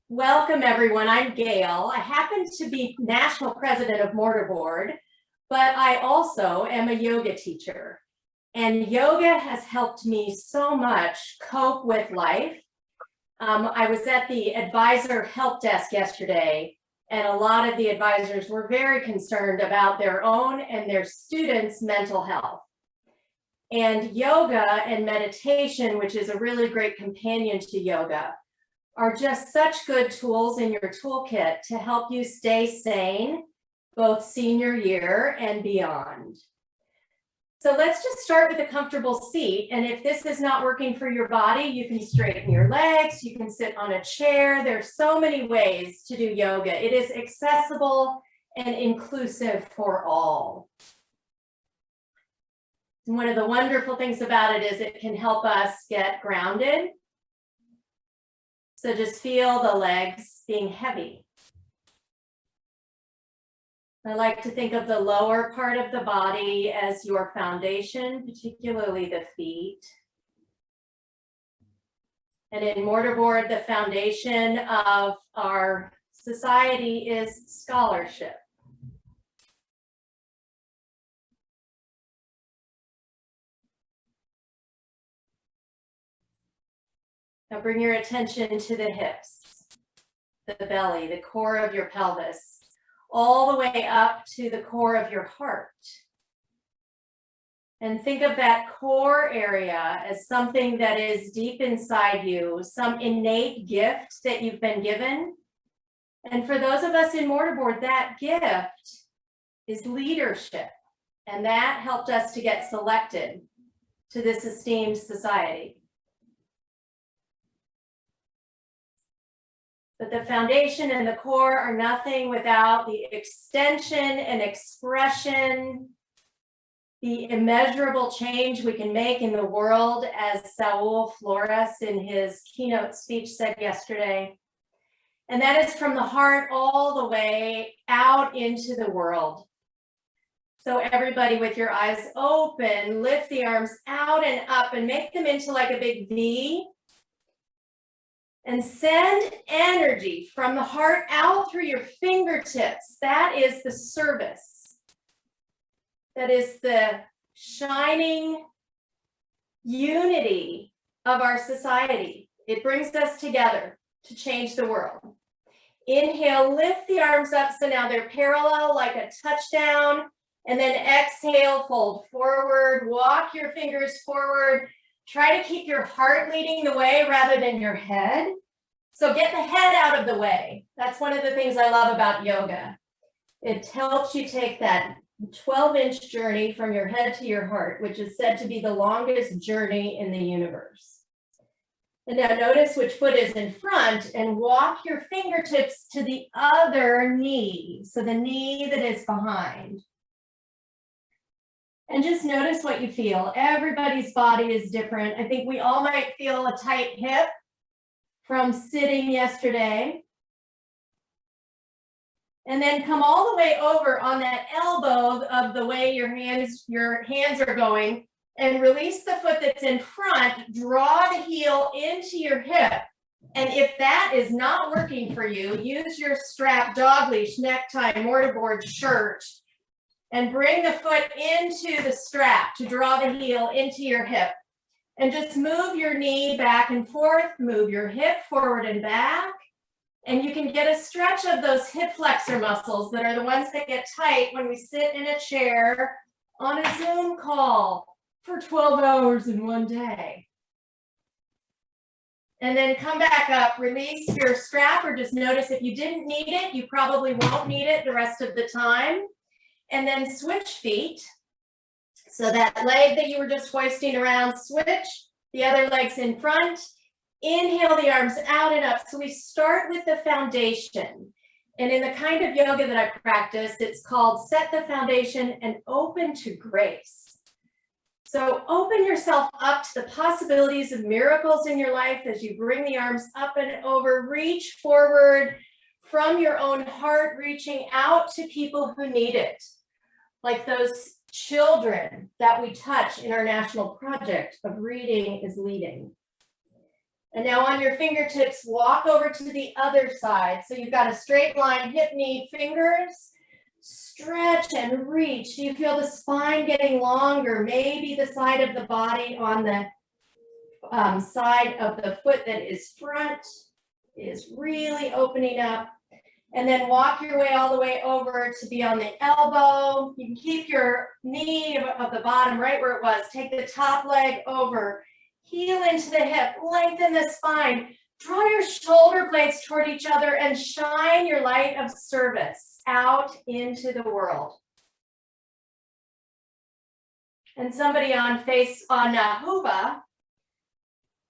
Welcome, everyone. I'm Gail. I happen to be national president of Mortarboard, but I also am a yoga teacher. And yoga has helped me so much cope with life. I was at the advisor help desk yesterday, and a lot of the advisors were very concerned about their own and their students' mental health. And yoga and meditation, which is a really great companion to yoga, are just such good tools in your toolkit to help you stay sane, both senior year and beyond. So let's just start with a comfortable seat. And if this is not working for your body, you can straighten your legs, you can sit on a chair. There's so many ways to do yoga. It is accessible and inclusive for all. And one of the wonderful things about it is it can help us get grounded. So just feel the legs being heavy. I like to think of the lower part of the body as your foundation, particularly the feet. And in Mortarboard, the foundation of our society is scholarship. Now bring your attention to the hips, the belly, the core of your pelvis, all the way up to the core of your heart. And think of that core area as something that is deep inside you, some innate gift that you've been given. And for those of us in Mortarboard, that gift is leadership. And that helped us to get selected to this esteemed society. But the foundation and the core are nothing without the extension and expression, the immeasurable change we can make in the world, as Saul Flores in his keynote speech said yesterday. And that is from the heart all the way out into the world. So everybody with your eyes open, lift the arms out and up and make them into like a big V. And send energy from the heart out through your fingertips. That is the service. That is the shining unity of our society. It brings us together to change the world. Inhale, lift the arms up so now they're parallel like a touchdown. And then exhale, fold forward, walk your fingers forward. Try to keep your heart leading the way rather than your head. So get the head out of the way. That's one of the things I love about yoga. It helps you take that 12-inch journey from your head to your heart, which is said to be the longest journey in the universe. And now notice which foot is in front and walk your fingertips to the other knee. So the knee that is behind. And just notice what you feel. Everybody's body is different. I think we all might feel a tight hip from sitting yesterday. And then come all the way over on that elbow of the way your hands are going and release the foot that's in front. Draw the heel into your hip. And if that is not working for you, use your strap, dog leash, necktie, Mortarboard shirt, and bring the foot into the strap to draw the heel into your hip. And just move your knee back and forth, move your hip forward and back. And you can get a stretch of those hip flexor muscles that are the ones that get tight when we sit in a chair on a Zoom call for 12 hours in one day. And then come back up, release your strap, or just notice if you didn't need it, you probably won't need it the rest of the time. And then switch feet. So that leg that you were just hoisting around, switch, the other leg's in front. Inhale the arms out and up. So we start with the foundation. And in the kind of yoga that I practice, it's called set the foundation and open to grace. So open yourself up to the possibilities of miracles in your life as you bring the arms up and over, reach forward from your own heart, reaching out to people who need it. Like those children that we touch in our national project of Reading is Leading. And now on your fingertips, walk over to the other side. So you've got a straight line, hip, knee, fingers. Stretch and reach. Do you feel the spine getting longer? Maybe the side of the body on the side of the foot that is front is really opening up. And then walk your way all the way over to be on the elbow. You can keep your knee of the bottom right where it was. Take the top leg over. Heel into the hip. Lengthen the spine. Draw your shoulder blades toward each other and shine your light of service out into the world. And somebody on Huba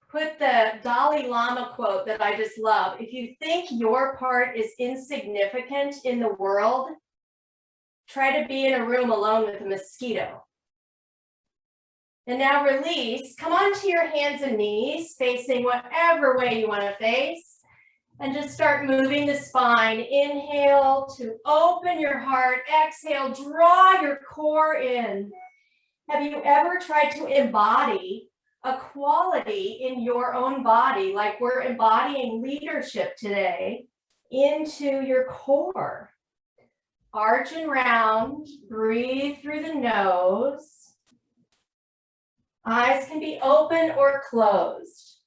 put the Dalai Lama quote that I just love. If you think your part is insignificant in the world, try to be in a room alone with a mosquito. And now release. Come onto your hands and knees, facing whatever way you want to face. And just start moving the spine. Inhale to open your heart. Exhale, draw your core in. Have you ever tried to embody a quality in your own body, like we're embodying leadership today, into your core? Arch and round. Breathe through the nose. Eyes can be open or closed.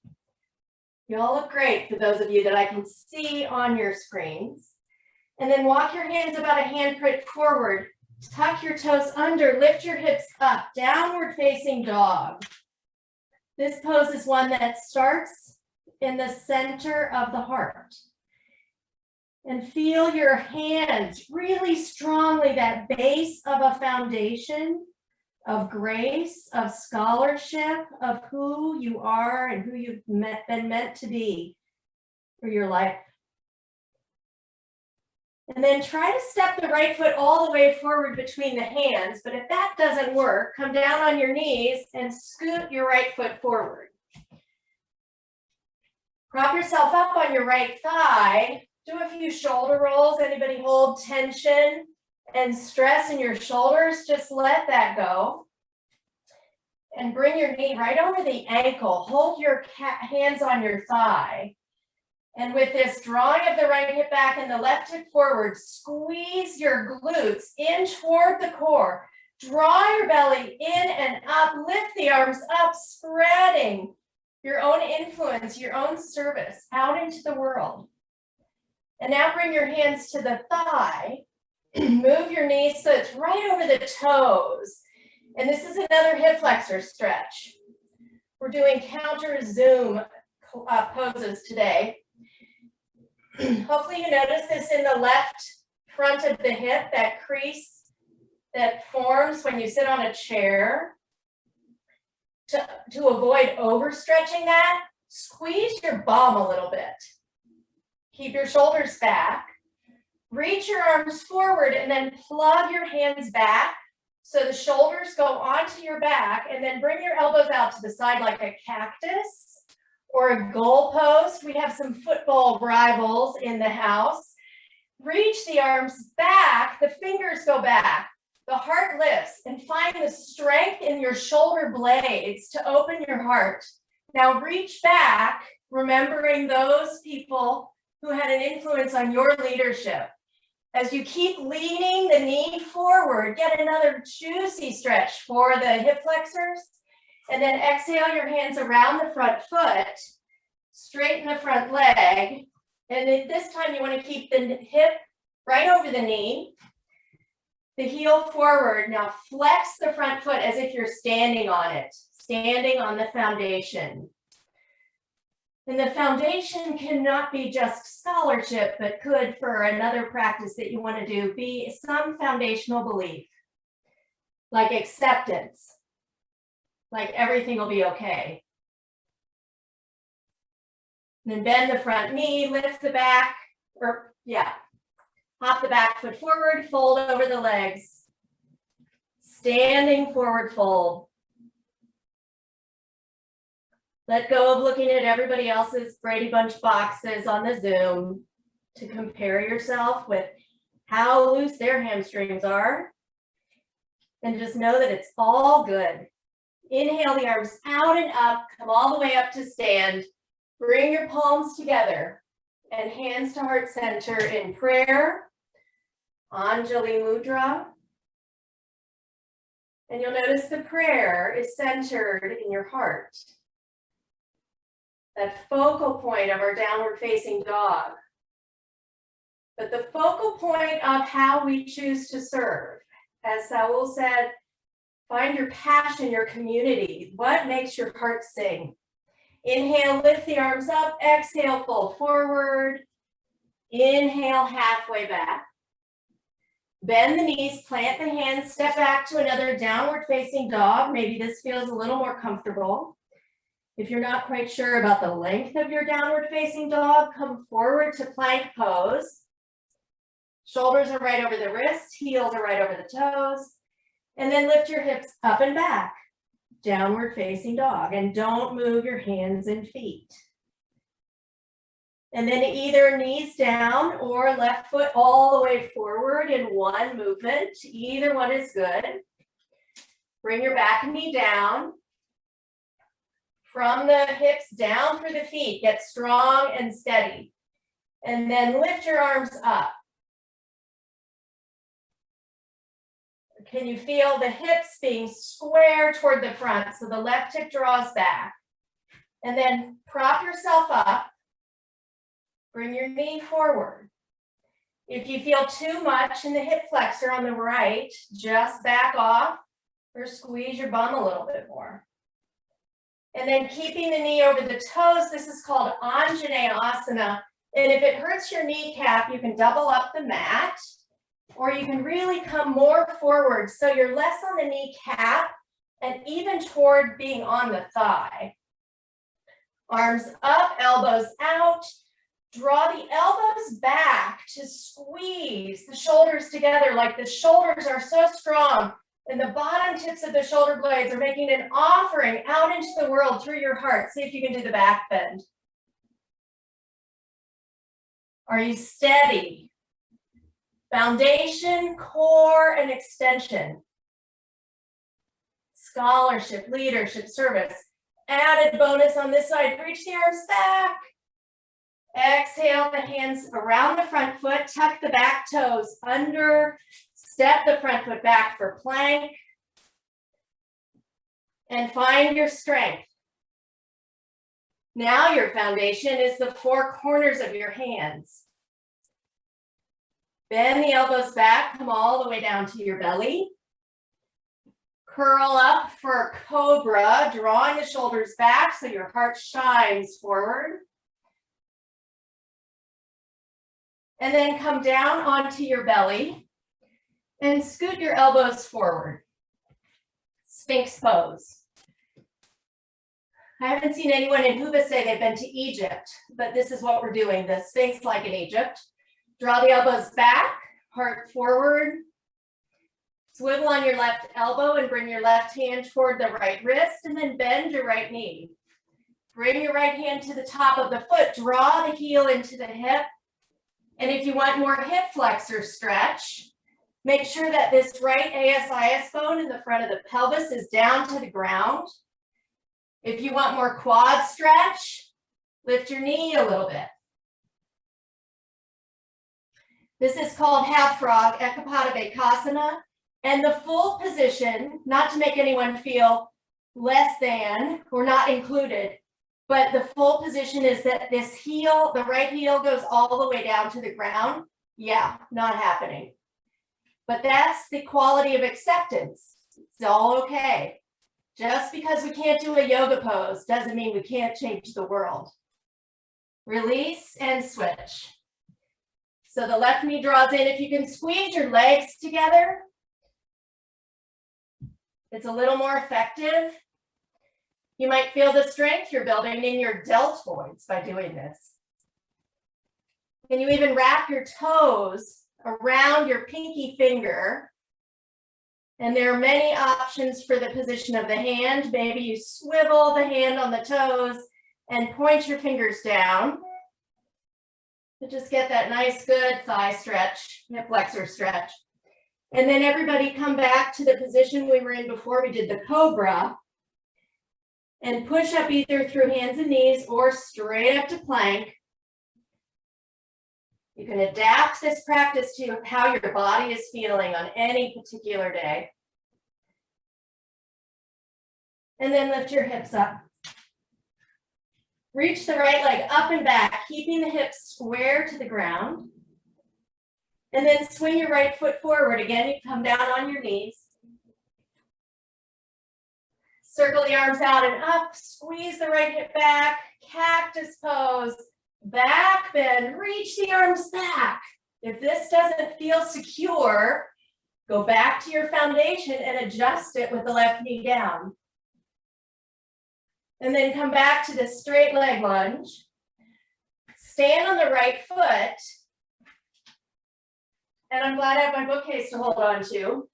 You all look great for those of you that I can see on your screens. And then walk your hands about a handprint forward. Tuck your toes under, lift your hips up, downward facing dog. This pose is one that starts in the center of the heart. And feel your hands really strongly, that base of a foundation of grace, of scholarship, of who you are and who you've been meant to be for your life. And then try to step the right foot all the way forward between the hands. But if that doesn't work, come down on your knees and scoot your right foot forward. Prop yourself up on your right thigh. Do a few shoulder rolls. Anybody hold tension and stress in your shoulders? Just let that go. And bring your knee right over the ankle. Hold your hands on your thigh. And with this drawing of the right hip back and the left hip forward, squeeze your glutes in toward the core. Draw your belly in and up. Lift the arms up, spreading your own influence, your own service out into the world. And now bring your hands to the thigh. Move your knees so it's right over the toes. And this is another hip flexor stretch. We're doing counter zoom poses today. Hopefully you notice this in the left front of the hip, that crease that forms when you sit on a chair. To avoid overstretching that, squeeze your bum a little bit. Keep your shoulders back. Reach your arms forward and then plug your hands back so the shoulders go onto your back, and then bring your elbows out to the side like a cactus or a goalpost. We have some football rivals in the house. Reach the arms back, the fingers go back, the heart lifts, and find the strength in your shoulder blades to open your heart. Now reach back, remembering those people who had an influence on your leadership. As you keep leaning the knee forward, get another juicy stretch for the hip flexors. And then exhale your hands around the front foot, straighten the front leg. And then this time you want to keep the hip right over the knee, the heel forward. Now flex the front foot as if you're standing on it, standing on the foundation. And the foundation cannot be just scholarship, but could, for another practice that you want to do, be some foundational belief, like acceptance, like everything will be okay. And then bend the front knee, lift the back, hop the back foot forward, fold over the legs, standing forward fold. Let go of looking at everybody else's Brady Bunch boxes on the Zoom to compare yourself with how loose their hamstrings are. And just know that it's all good. Inhale the arms out and up, come all the way up to stand. Bring your palms together and hands to heart center in prayer, Anjali Mudra. And you'll notice the prayer is centered in your heart. That focal point of our downward facing dog. But the focal point of how we choose to serve, as Saul said, find your passion, your community. What makes your heart sing? Inhale, lift the arms up. Exhale, fold forward. Inhale, halfway back. Bend the knees, plant the hands, step back to another downward facing dog. Maybe this feels a little more comfortable. If you're not quite sure about the length of your downward facing dog, come forward to plank pose. Shoulders are right over the wrists, heels are right over the toes. And then lift your hips up and back, downward facing dog. And don't move your hands and feet. And then either knees down or left foot all the way forward in one movement. Either one is good. Bring your back knee down. From the hips down through the feet, get strong and steady. And then lift your arms up. Can you feel the hips being square toward the front? So the left hip draws back. And then prop yourself up. Bring your knee forward. If you feel too much in the hip flexor on the right, just back off or squeeze your bum a little bit more. And then keeping the knee over the toes, this is called Anjaneyasana. And if it hurts your kneecap, you can double up the mat, or you can really come more forward so you're less on the kneecap and even toward being on the thigh. Arms up, elbows out. Draw the elbows back to squeeze the shoulders together, like the shoulders are so strong and the bottom tips of the shoulder blades are making an offering out into the world through your heart. See if you can do the back bend. Are you steady? Foundation, core, and extension. Scholarship, leadership, service. Added bonus on this side, reach the arms back. Exhale the hands around the front foot, tuck the back toes under, step the front foot back for plank, and find your strength. Now your foundation is the four corners of your hands. Bend the elbows back, come all the way down to your belly. Curl up for cobra, drawing the shoulders back so your heart shines forward. And then come down onto your belly and scoot your elbows forward. Sphinx pose. I haven't seen anyone in Huba say they've been to Egypt, but this is what we're doing, the Sphinx like in Egypt. Draw the elbows back, heart forward. Swivel on your left elbow and bring your left hand toward the right wrist, and then bend your right knee. Bring your right hand to the top of the foot, draw the heel into the hip. And if you want more hip flexor stretch, make sure that this right ASIS bone in the front of the pelvis is down to the ground. If you want more quad stretch, lift your knee a little bit. This is called half frog, Ekapada Bakasana. And the full position, not to make anyone feel less than or not included, but the full position is that this heel, the right heel goes all the way down to the ground. Yeah, not happening. But that's the quality of acceptance. It's all okay. Just because we can't do a yoga pose doesn't mean we can't change the world. Release and switch. So the left knee draws in. If you can squeeze your legs together, it's a little more effective. You might feel the strength you're building in your deltoids by doing this. Can you even wrap your toes around your pinky finger? And there are many options for the position of the hand. Maybe you swivel the hand on the toes and point your fingers down. But just get that nice, good thigh stretch, hip flexor stretch. And then everybody come back to the position we were in before we did the cobra. And push up either through hands and knees or straight up to plank. You can adapt this practice to how your body is feeling on any particular day. And then lift your hips up. Reach the right leg up and back, keeping the hips square to the ground. And then swing your right foot forward. Again, you come down on your knees. Circle the arms out and up, squeeze the right hip back, cactus pose, back bend, reach the arms back. If this doesn't feel secure, go back to your foundation and adjust it with the left knee down. And then come back to the straight leg lunge. Stand on the right foot. And I'm glad I have my bookcase to hold on to.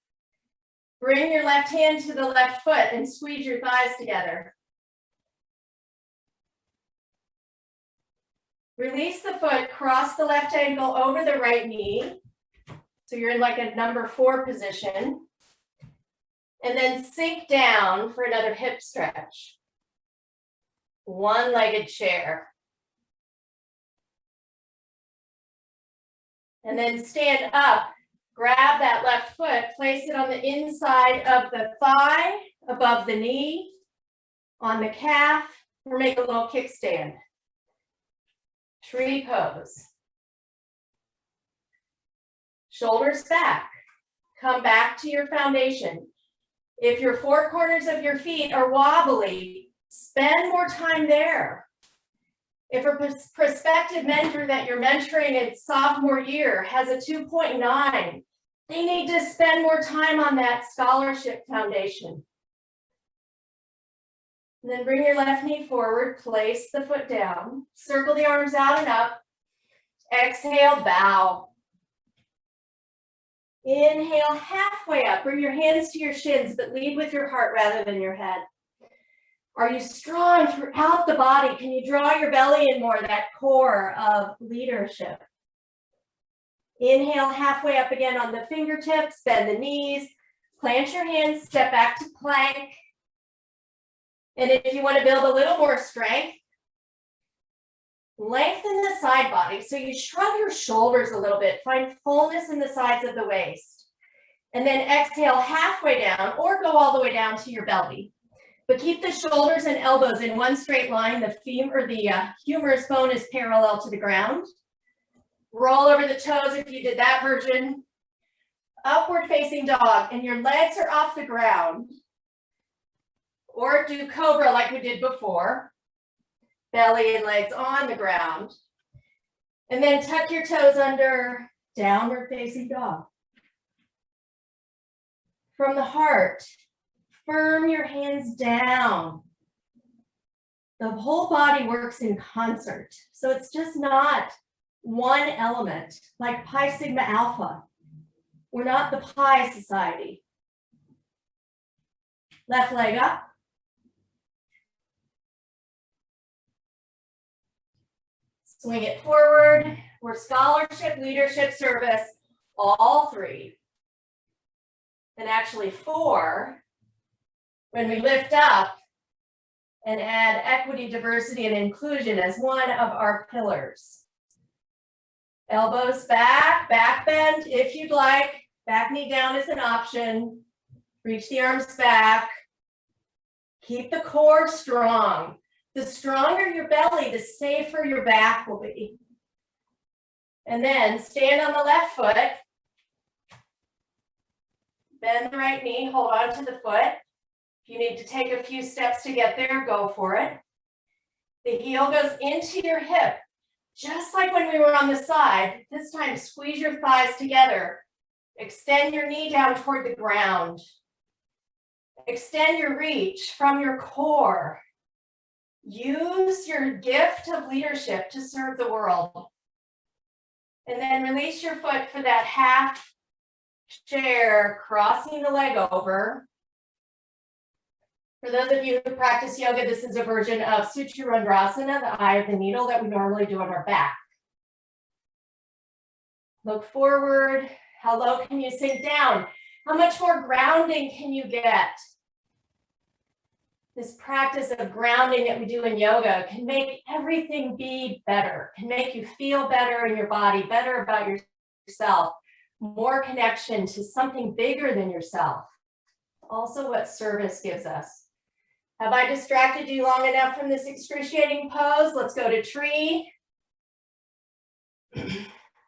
Bring your left hand to the left foot and squeeze your thighs together. Release the foot, cross the left ankle over the right knee. So you're in like a number 4 position. And then sink down for another hip stretch. One-legged chair. And then stand up. Grab that left foot, place it on the inside of the thigh, above the knee, on the calf, or make a little kickstand. Tree pose. Shoulders back. Come back to your foundation. If your 4 corners of your feet are wobbly, spend more time there. If a prospective mentor that you're mentoring in sophomore year has a 2.9, they need to spend more time on that scholarship foundation. And then bring your left knee forward, place the foot down, circle the arms out and up. Exhale, bow. Inhale, halfway up. Bring your hands to your shins, but lead with your heart rather than your head. Are you strong throughout the body? Can you draw your belly in more, that core of leadership? Inhale, halfway up again on the fingertips, bend the knees, plant your hands, step back to plank. And if you want to build a little more strength, lengthen the side body. So you shrug your shoulders a little bit, find fullness in the sides of the waist. And then exhale halfway down or go all the way down to your belly. But keep the shoulders and elbows in one straight line. The humerus bone is parallel to the ground. Roll over the toes if you did that version. Upward facing dog, and your legs are off the ground. Or do cobra like we did before. Belly and legs on the ground. And then tuck your toes under, downward facing dog. From the heart, firm your hands down. The whole body works in concert. So it's just not one element like Pi Sigma Alpha. We're not the Pi Society. Left leg up. Swing it forward. We're scholarship, leadership, service, all 3. And actually 4. When we lift up and add equity, diversity, and inclusion as one of our pillars. Elbows back, back bend if you'd like. Back knee down is an option. Reach the arms back. Keep the core strong. The stronger your belly, the safer your back will be. And then stand on the left foot. Bend the right knee, hold on to the foot. If you need to take a few steps to get there, go for it. The heel goes into your hip, just like when we were on the side. This time, squeeze your thighs together. Extend your knee down toward the ground. Extend your reach from your core. Use your gift of leadership to serve the world. And then release your foot for that half chair, crossing the leg over. For those of you who practice yoga, this is a version of Sucharandrasana, the eye of the needle that we normally do on our back. Look forward. How low can you sink down? How much more grounding can you get? this practice of grounding that we do in yoga can make everything be better, can make you feel better in your body, better about yourself, more connection to something bigger than yourself. Also what service gives us. Have I distracted you long enough from this excruciating pose? Let's go to tree.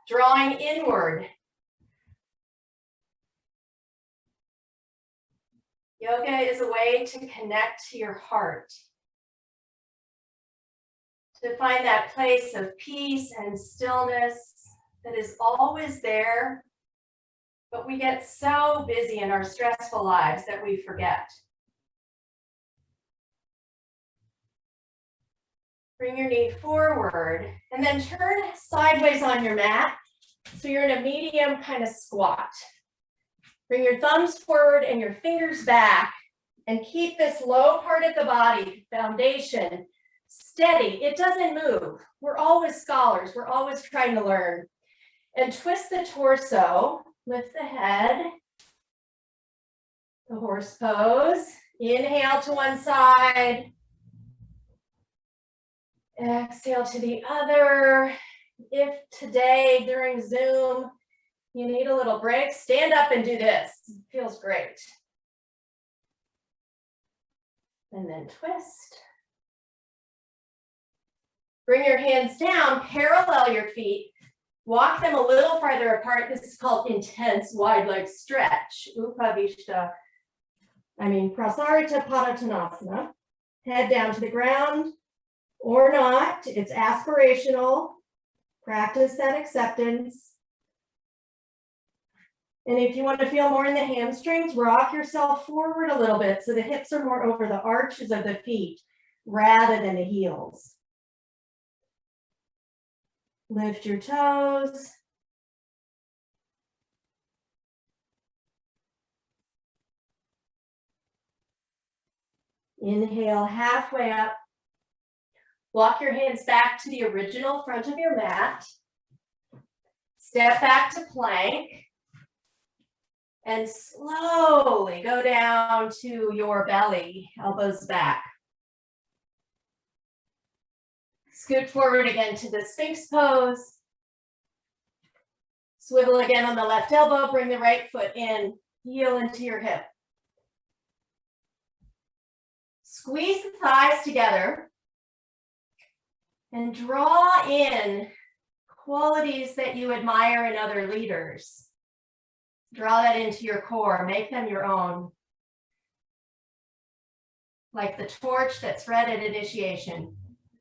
Drawing inward. Yoga is a way to connect to your heart, to find that place of peace and stillness that is always there, but we get so busy in our stressful lives that we forget. Bring your knee forward and then turn sideways on your mat. So you're in a medium kind of squat. Bring your thumbs forward and your fingers back and keep this low part of the body, foundation, steady. It doesn't move. We're always scholars. We're always trying to learn. And twist the torso, lift the head, the horse pose. Inhale to one side. Exhale to the other. If today during Zoom, you need a little break, stand up and do this. It feels great. And then twist. Bring your hands down, parallel your feet. Walk them a little farther apart. This is called intense wide leg stretch. Prasarita Padottanasana. Head down to the ground or not. It's aspirational. Practice that acceptance. And if you want to feel more in the hamstrings, rock yourself forward a little bit so the hips are more over the arches of the feet rather than the heels. Lift your toes. Inhale halfway up. Walk your hands back to the original front of your mat. Step back to plank. And slowly go down to your belly, elbows back. Scoot forward again to the Sphinx pose. Swivel again on the left elbow, bring the right foot in, heel into your hip. Squeeze the thighs together and draw in qualities that you admire in other leaders. Draw that into your core, make them your own. Like the torch that's read at initiation,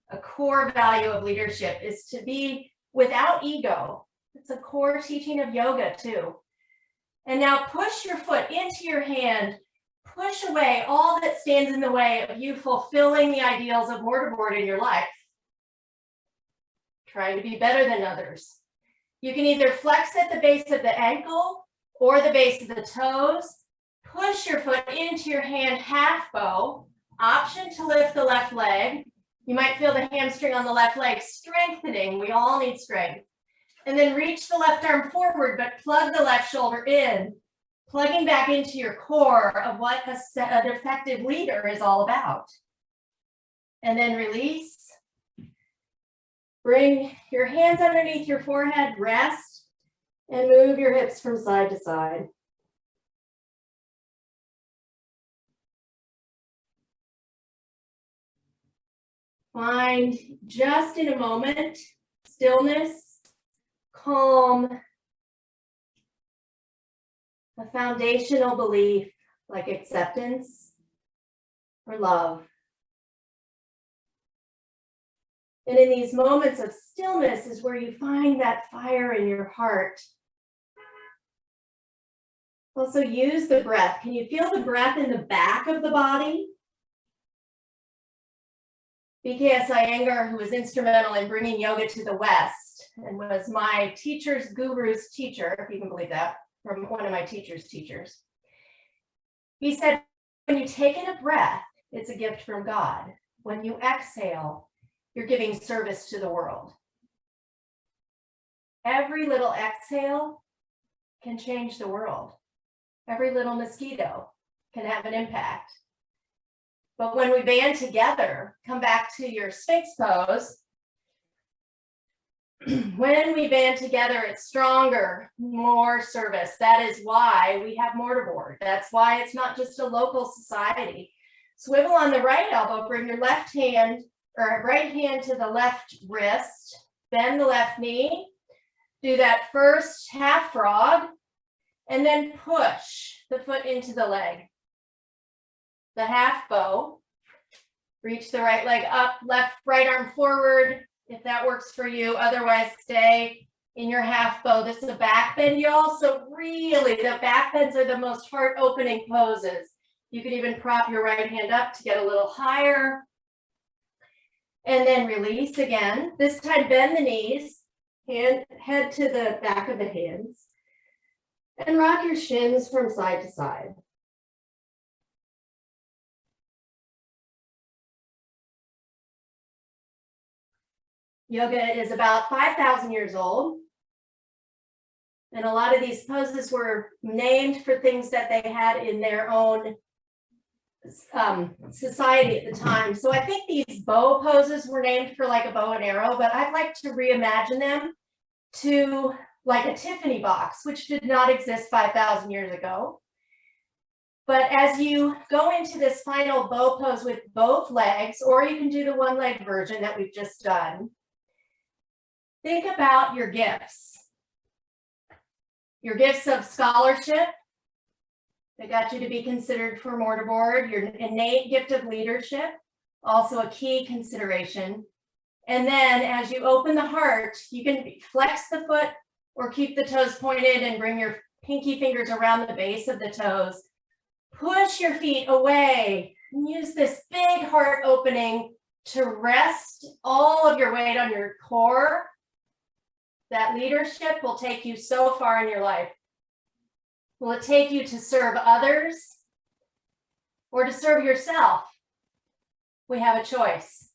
a core value of leadership is to be without ego. It's a core teaching of yoga too. And now push your foot into your hand, push away all that stands in the way of you fulfilling the ideals of mortarboard in your life. Trying to be better than others. You can either flex at the base of the ankle or the base of the toes. Push your foot into your hand half bow. Option to lift the left leg. You might feel the hamstring on the left leg strengthening. We all need strength. And then reach the left arm forward, but plug the left shoulder in, plugging back into your core of what an effective leader is all about. And then release. Bring your hands underneath your forehead, rest, and move your hips from side to side. Find just in a moment, stillness, calm, a foundational belief like acceptance or love. And in these moments of stillness is where you find that fire in your heart. Also use the breath. Can you feel the breath in the back of the body? B.K.S. Iyengar, who was instrumental in bringing yoga to the West and was my teacher's guru's teacher, if you can believe that, from one of my teacher's teachers. He said, when you take in a breath, it's a gift from God. When you exhale, you're giving service to the world. Every little exhale can change the world. Every little mosquito can have an impact. But when we band together, come back to your Sphinx pose. When we band together, it's stronger, more service. That is why we have mortarboard. That's why it's not just a local society. Swivel on the right elbow, bring your left hand or right hand to the left wrist, bend the left knee, do that first half frog, and then push the foot into the leg. The half bow, reach the right leg up, right arm forward, if that works for you. Otherwise, stay in your half bow. This is a back bend, y'all. So really, the back bends are the most heart-opening poses. You can even prop your right hand up to get a little higher. And then release again. This time, bend the knees, head to the back of the hands. And rock your shins from side to side. Yoga is about 5,000 years old. And a lot of these poses were named for things that they had in their own society at the time. So I think these bow poses were named for like a bow and arrow, but I'd like to reimagine them to like a Tiffany box, which did not exist 5,000 years ago. But as you go into this final bow pose with both legs, or you can do the one leg version that we've just done, think about your gifts. Your gifts of scholarship that got you to be considered for mortarboard, your innate gift of leadership, also a key consideration. And then as you open the heart, you can flex the foot or keep the toes pointed and bring your pinky fingers around the base of the toes. Push your feet away and use this big heart opening to rest all of your weight on your core. That leadership will take you so far in your life. Will it take you to serve others or to serve yourself? We have a choice.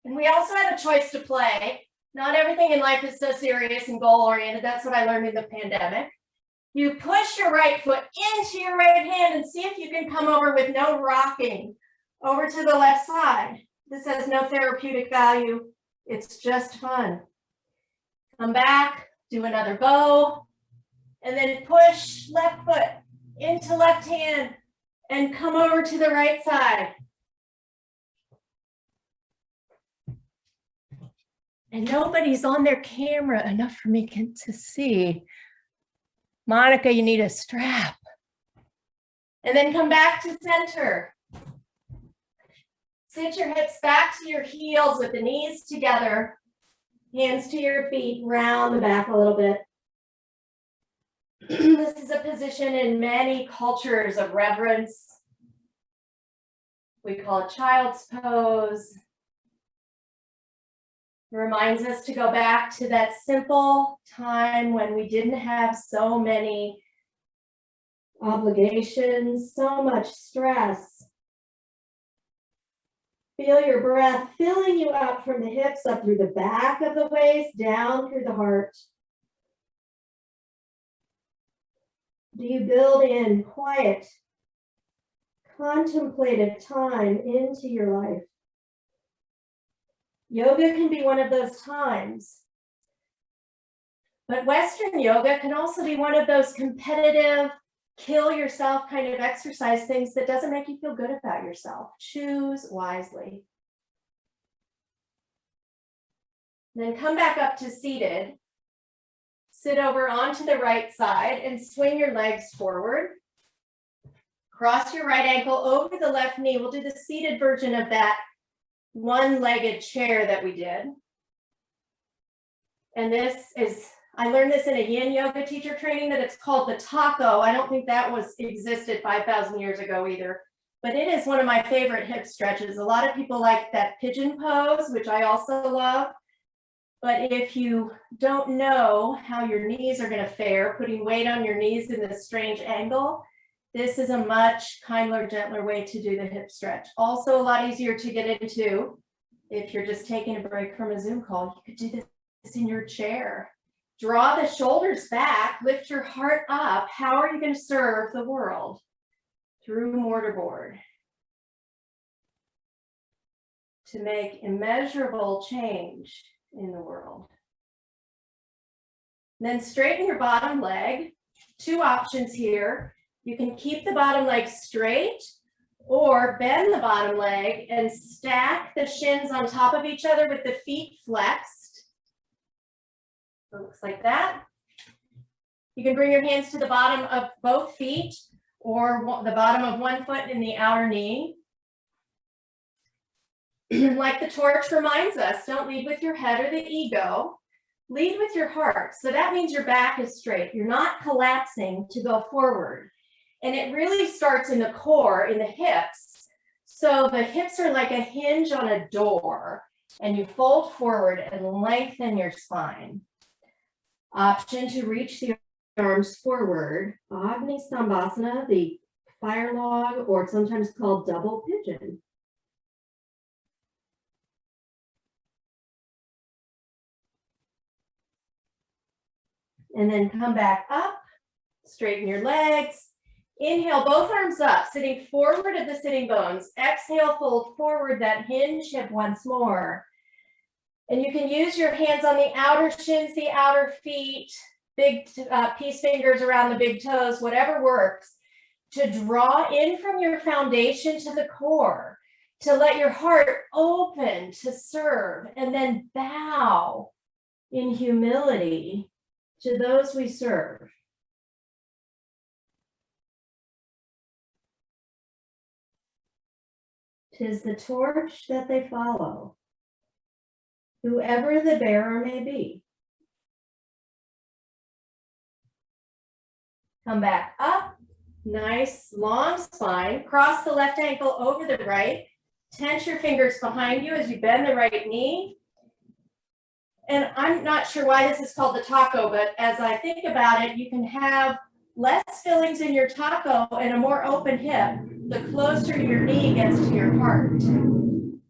And we also have a choice to play. Not everything in life is so serious and goal-oriented. That's what I learned in the pandemic. You push your right foot into your right hand and see if you can come over with no rocking over to the left side. This has no therapeutic value. It's just fun. Come back, do another bow, and then push left foot into left hand and come over to the right side. And nobody's on their camera enough for me to see. Monica, you need a strap. And then come back to center. Sit your hips back to your heels with the knees together. Hands to your feet, round the back a little bit. This is a position in many cultures of reverence. We call it child's pose. It reminds us to go back to that simple time when we didn't have so many obligations, so much stress. Feel your breath filling you up from the hips, up through the back of the waist, down through the heart. Do you build in quiet, contemplative time into your life? Yoga can be one of those times. But Western yoga can also be one of those competitive, kill yourself kind of exercise things that doesn't make you feel good about yourself. Choose wisely. Then come back up to seated. Sit over onto the right side and swing your legs forward. Cross your right ankle over the left knee. We'll do the seated version of that one-legged chair that we did. And this is, I learned this in a yin yoga teacher training, that it's called the taco. I don't think that existed 5,000 years ago either, but it is one of my favorite hip stretches. A lot of people like that pigeon pose, which I also love. But if you don't know how your knees are going to fare, putting weight on your knees in this strange angle, this is a much kinder, gentler way to do the hip stretch. Also a lot easier to get into if you're just taking a break from a Zoom call. You could do this in your chair. Draw the shoulders back, lift your heart up. How are you going to serve the world? Through mortarboard. To make immeasurable change in the world. Then straighten your bottom leg. Two options here. You can keep the bottom leg straight or bend the bottom leg and stack the shins on top of each other with the feet flexed. So it looks like that. You can bring your hands to the bottom of both feet or the bottom of one foot in the outer knee. Like the torch reminds us, don't lead with your head or the ego. Lead with your heart. So that means your back is straight. You're not collapsing to go forward. And it really starts in the core, in the hips. So the hips are like a hinge on a door, and you fold forward and lengthen your spine. Option to reach the arms forward, Agni Stambhasana, the fire log, or sometimes called double pigeon. And then come back up, straighten your legs. Inhale, both arms up, sitting forward at the sitting bones. Exhale, fold forward that hinge hip once more. And you can use your hands on the outer shins, the outer feet, big peace fingers around the big toes, whatever works, to draw in from your foundation to the core, to let your heart open to serve, and then bow in humility to those we serve. "'Tis the torch that they follow, whoever the bearer may be." Come back up, nice long spine. Cross the left ankle over the right. Tense your fingers behind you as you bend the right knee. And I'm not sure why this is called the taco, but as I think about it, you can have less fillings in your taco and a more open hip the closer your knee gets to your heart.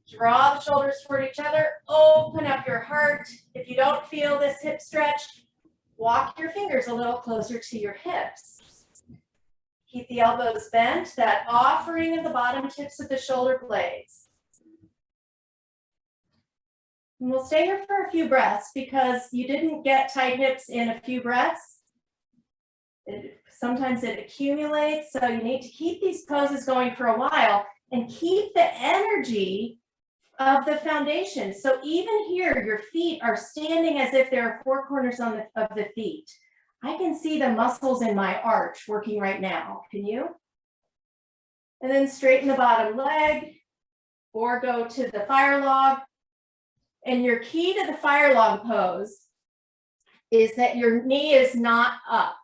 Draw the shoulders toward each other, open up your heart. If you don't feel this hip stretch, walk your fingers a little closer to your hips. Keep the elbows bent, that offering of the bottom tips of the shoulder blades. And we'll stay here for a few breaths because you didn't get tight hips in a few breaths. Sometimes it accumulates, so you need to keep these poses going for a while and keep the energy of the foundation. So even here, your feet are standing as if there are four corners of the feet. I can see the muscles in my arch working right now. Can you? And then straighten the bottom leg or go to the fire log. And your key to the fire log pose is that your knee is not up.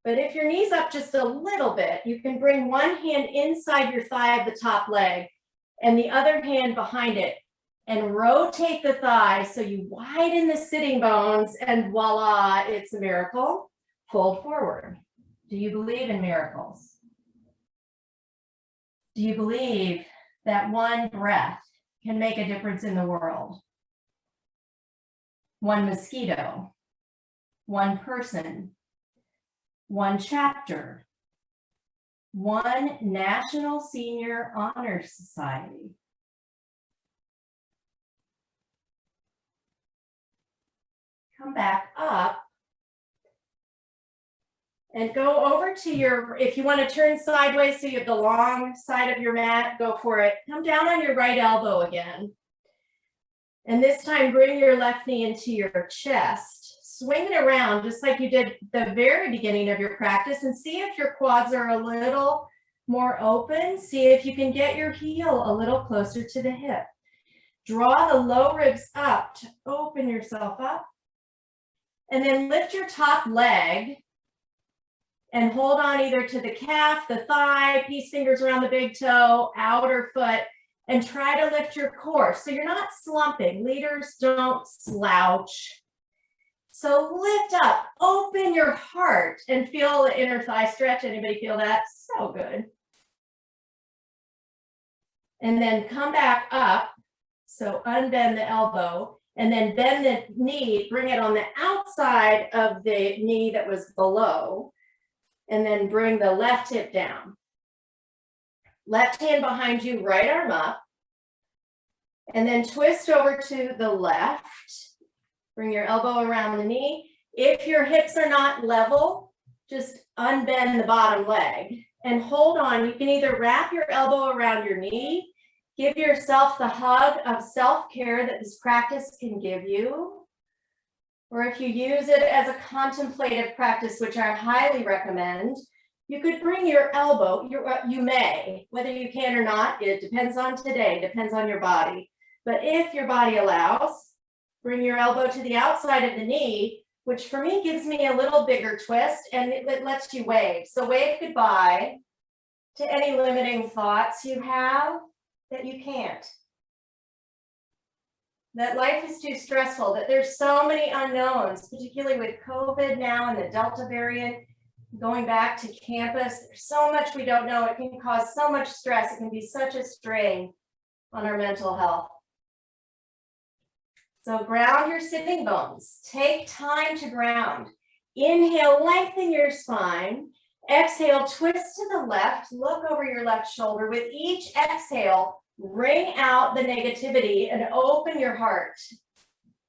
But if your knee's up just a little bit, you can bring one hand inside your thigh of the top leg and the other hand behind it and rotate the thigh so you widen the sitting bones and voila, it's a miracle. Fold forward. Do you believe in miracles? Do you believe that one breath can make a difference in the world? One mosquito, one person, one chapter, one National Senior Honor Society. Come back up and go over to your, if you want to turn sideways so you have the long side of your mat, go for it. Come down on your right elbow again. And this time bring your left knee into your chest. Swing it around just like you did the very beginning of your practice and see if your quads are a little more open. See if you can get your heel a little closer to the hip. Draw the low ribs up to open yourself up. And then lift your top leg and hold on either to the calf, the thigh, peace fingers around the big toe, outer foot, and try to lift your core. So you're not slumping. Leaders don't slouch. So lift up, open your heart and feel the inner thigh stretch. Anybody feel that? So good. And then come back up. So unbend the elbow And then bend the knee, bring it on the outside of the knee that was below, and then bring the left hip down. Left hand behind you, right arm up, and then twist over to the left. Bring your elbow around the knee. If your hips are not level, just unbend the bottom leg and hold on. You can either wrap your elbow around your knee, give yourself the hug of self-care that this practice can give you, or if you use it as a contemplative practice, which I highly recommend, you could bring your elbow, you may, whether you can or not, it depends on today, depends on your body. But if your body allows, bring your elbow to the outside of the knee, which for me gives me a little bigger twist and it lets you wave. So wave goodbye to any limiting thoughts you have that you can't. That life is too stressful, that there's so many unknowns, particularly with COVID now and the Delta variant, going back to campus. There's so much we don't know. It can cause so much stress. It can be such a strain on our mental health. So ground your sitting bones. Take time to ground. Inhale, lengthen your spine. Exhale, twist to the left. Look over your left shoulder. With each exhale, wring out the negativity and open your heart.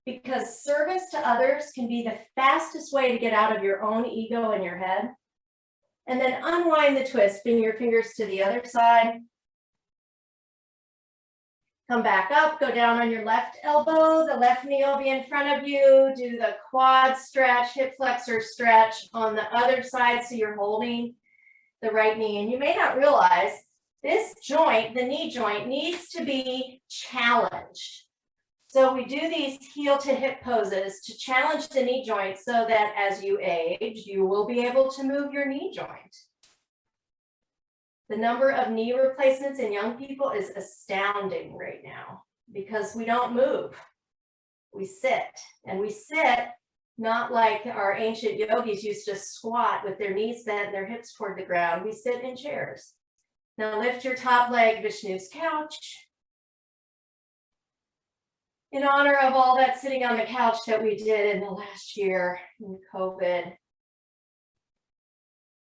Because service to others can be the fastest way to get out of your own ego in your head. And then unwind the twist, bring your fingers to the other side. Come back up, go down on your left elbow, the left knee will be in front of you. Do the quad stretch, hip flexor stretch on the other side so you're holding the right knee. And you may not realize this joint, the knee joint, needs to be challenged. So we do these heel to hip poses to challenge the knee joint so that as you age, you will be able to move your knee joint. The number of knee replacements in young people is astounding right now because we don't move. We sit, and we sit not like our ancient yogis used to squat with their knees bent and their hips toward the ground. We sit in chairs. Now lift your top leg, Vishnu's couch. In honor of all that sitting on the couch that we did in the last year in COVID.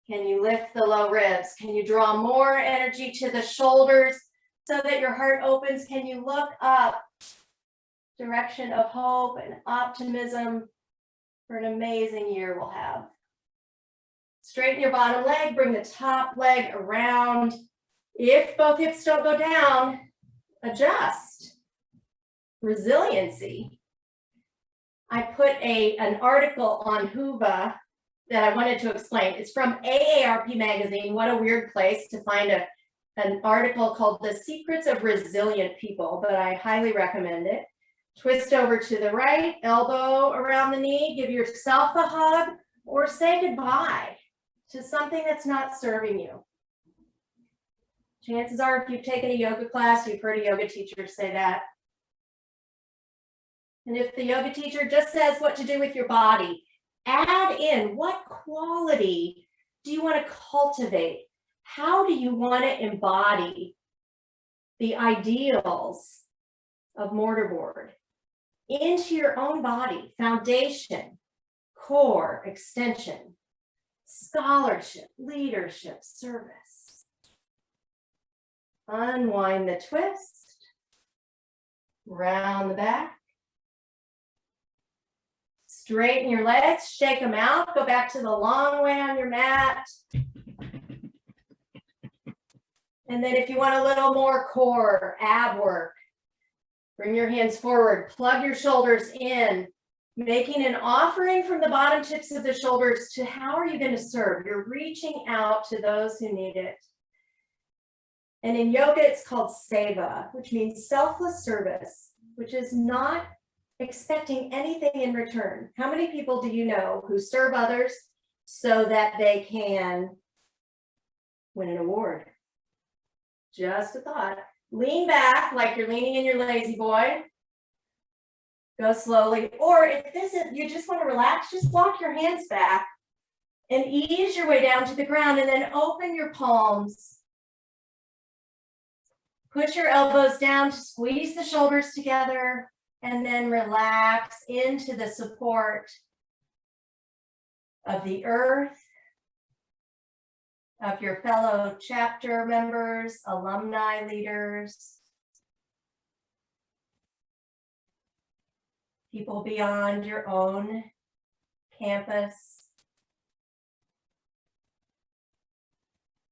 Can you lift the low ribs? Can you draw more energy to the shoulders so that your heart opens? Can you look up? Direction of hope and optimism for an amazing year we'll have. Straighten your bottom leg, bring the top leg around. If both hips don't go down, adjust. Resiliency. I put an article on Huva that I wanted to explain. It's from AARP magazine. What a weird place to find an article called The Secrets of Resilient People, but I highly recommend it. Twist over to the right, elbow around the knee, give yourself a hug or say goodbye to something that's not serving you. Chances are if you've taken a yoga class, you've heard a yoga teacher say that. And if the yoga teacher just says what to do with your body, add in what quality do you want to cultivate? How do you want to embody the ideals of mortarboard into your own body? Foundation, core, extension, scholarship, leadership, service. Unwind the twist, round the back. Straighten your legs, shake them out, go back to the long way on your mat. And then if you want a little more core, ab work, bring your hands forward, plug your shoulders in, making an offering from the bottom tips of the shoulders to how are you going to serve? You're reaching out to those who need it. And in yoga, it's called seva, which means selfless service, which is not expecting anything in return. How many people do you know who serve others so that they can win an award? Just a thought. Lean back like you're leaning in your lazy boy. Go slowly. Or if this is, you just want to relax, just walk your hands back and ease your way down to the ground and then open your palms. Push your elbows down to squeeze the shoulders together. And then relax into the support of the earth, of your fellow chapter members, alumni leaders, people beyond your own campus,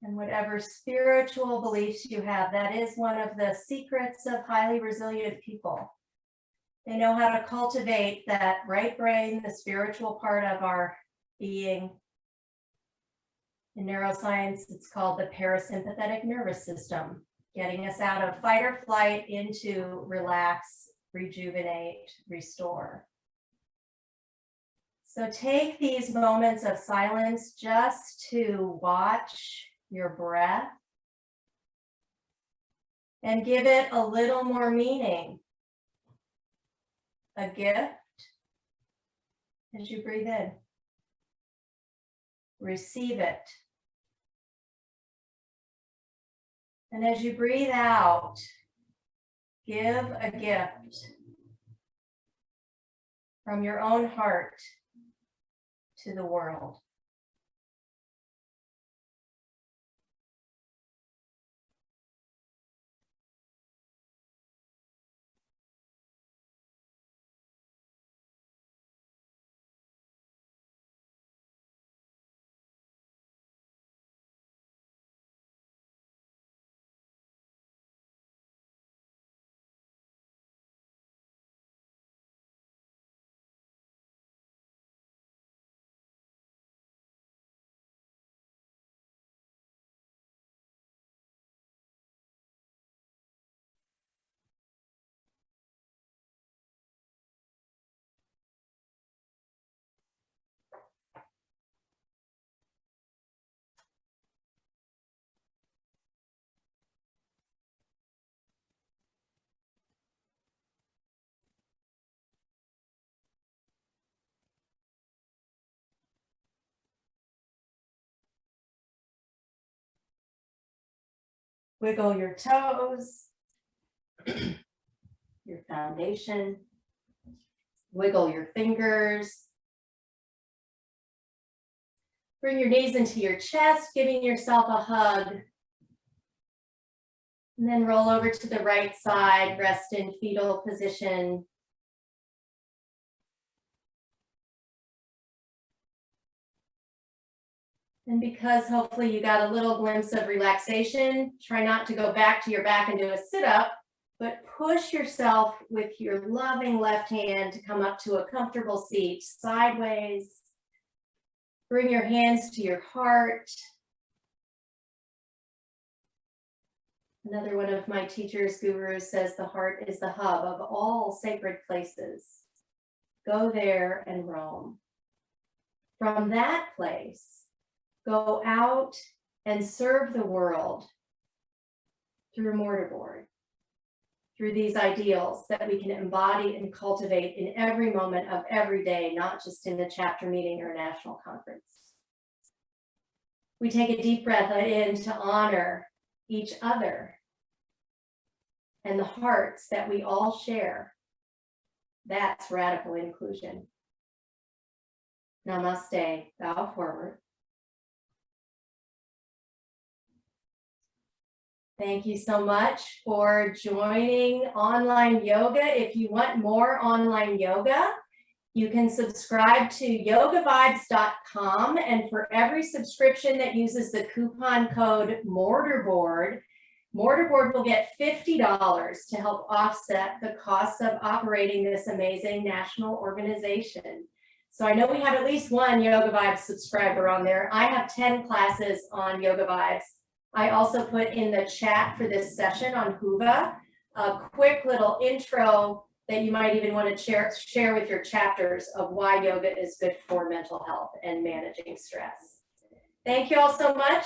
and whatever spiritual beliefs you have. That is one of the secrets of highly resilient people. They know how to cultivate that right brain, the spiritual part of our being. In neuroscience, it's called the parasympathetic nervous system, getting us out of fight or flight into relax, rejuvenate, restore. So take these moments of silence just to watch your breath and give it a little more meaning. A gift as you breathe in. Receive it. And as you breathe out, give a gift from your own heart to the world. Wiggle your toes, your foundation, wiggle your fingers. Bring your knees into your chest, giving yourself a hug. And then roll over to the right side, rest in fetal position. And because hopefully you got a little glimpse of relaxation, try not to go back to your back and do a sit-up, but push yourself with your loving left hand to come up to a comfortable seat, sideways. Bring your hands to your heart. Another one of my teachers, gurus, says the heart is the hub of all sacred places. Go there and roam. From that place, go out and serve the world through mortarboard, through these ideals that we can embody and cultivate in every moment of every day, not just in a chapter meeting or a national conference. We take a deep breath in to honor each other and the hearts that we all share. That's radical inclusion. Namaste, bow forward. Thank you so much for joining online yoga. If you want more online yoga, you can subscribe to yogavibes.com, and for every subscription that uses the coupon code Mortarboard, Mortarboard will get $50 to help offset the costs of operating this amazing national organization. So I know we have at least one Yoga Vibes subscriber on there. I have 10 classes on Yoga Vibes. I also put in the chat for this session on Huva a quick little intro that you might even want to share with your chapters of why yoga is good for mental health and managing stress. Thank you all so much.